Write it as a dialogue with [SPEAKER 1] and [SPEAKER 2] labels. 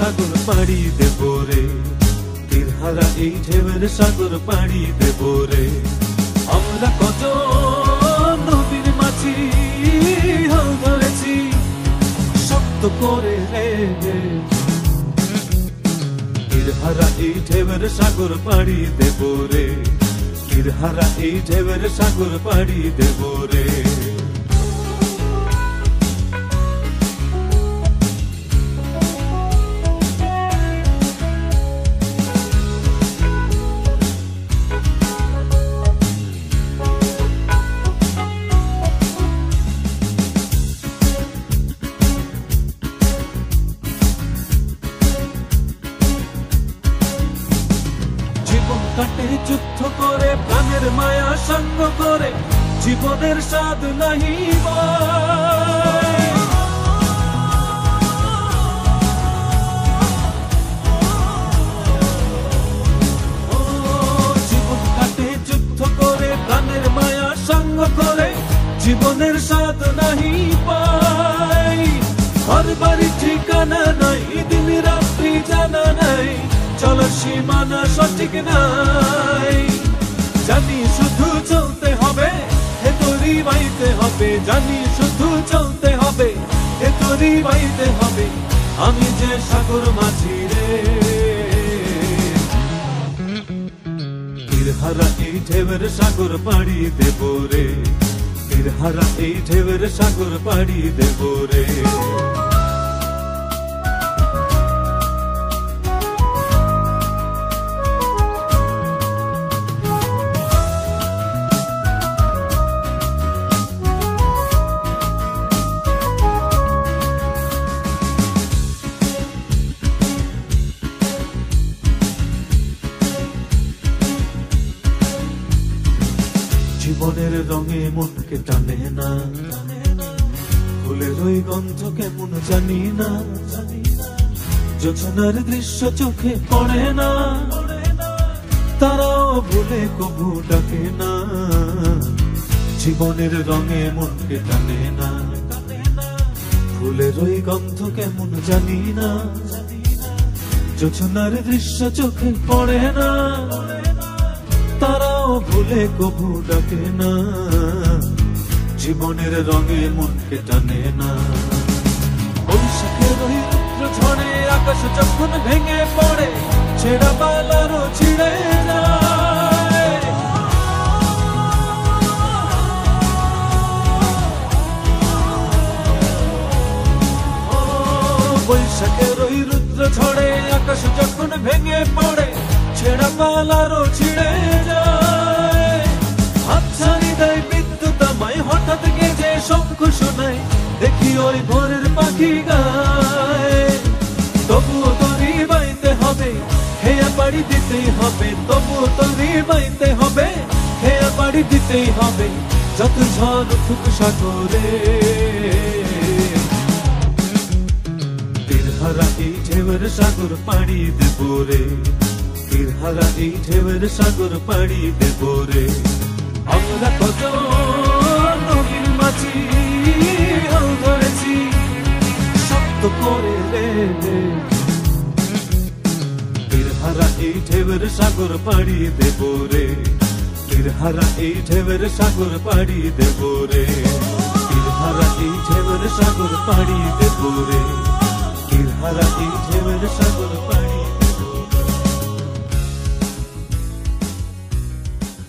[SPEAKER 1] সাগর পাড়ি দেব রে, তীরহারা এই ঢেউয়ের সাগর পাড়ি দেব রে। আমরা কত নদীর মাঝি হাল ধরেছি শক্ত করে রে, তীরহারা এই ঢেউয়ের সাগর পাড়ি দেব রে, তীরহারা এই ঢেউয়ের সাগর পাড়ি দেব রে। কাটে যুদ্ধ করে প্রাণের মায়া সঙ্গ করে, জীবনের স্বাদ নাহি জীবন কাটে যুদ্ধ করে প্রাণের মায়া সঙ্গ করে, জীবনের স্বাদ নাহি পাই। ঘর বাড়ি ঠিকানা নাই, দিন রাত্রি জানা নাই, চলার সীমানা সঠিক নাই। জানি শুধু চলতে হবে, এ তোরই বাইতে হবে, জানি শুধু চলতে হবে, এ তোরই বাইতে হবে। আমি যে সাগর মাঝি রে, তীরহারা এই ঢেউয়ের সাগর পাড়ি দেব রে, তীরহারা এই ঢেউয়ের সাগর পাড়ি দেব রে। জীবনের রঙে মনকে টানে না, ফুলের ওই গন্ধ কেমন জানি না, যোজনার দৃশ্য চোখে পড়ে না, তারাও ভুলে কবু ডাকে না। জীবনের রঙে মনকে টানে না, ফুলের ওই গন্ধ কেমন জানি না, যোজনার দৃশ্য চোখে পড়ে না, তারাও ভুলে কবু ডাকে না। জীবনের রঙে মনকে টানে না। বৈশাখের ওই রুদ্র ঝড়ে আকাশ যখন ভেঙে পড়ে, ছেঁড়া পালারও ছিঁড়ে যায়। বৈশাখের ওই রুদ্র ঝড়ে আকাশ যখন ভেঙে পড়ে, ছেঁড়া পালারও ছিঁড়ে যায়। হাতছানি দেয় বিদ্যুৎ আমায়, হঠাৎ গেজে শঙ্খ শোনায়, দেখি ওই ভোরের পাখি গায়। তবুও তোরই বাইতে হবে, হেয়া পাড়ি দিতেই হবে, তবুও তোরই বাইতে হবে, হেয়া পাড়ি দিতেই হবে, যত ঝড় উঠুক সাগরে। তীরহারা এই ঢেউয়ের সাগর পাড়ি দেব রে, তীরহারা এই ঢেউয়ের সাগর পাড়ি দেব রে। আমরা কত নদীর মাঝি হাল ধরেছি শক্ত করে রে, তীরহারা এই ঢেউয়ের সাগর পাড়ি দেব রে, তীরহারা এই ঢেউয়ের সাগর পাড়ি দেব রে, তীরহারা এই ঢেউয়ের সাগর পাড়ি দেব রে, তীরহারা এই ঢেউয়ের সাগর পাড়ি।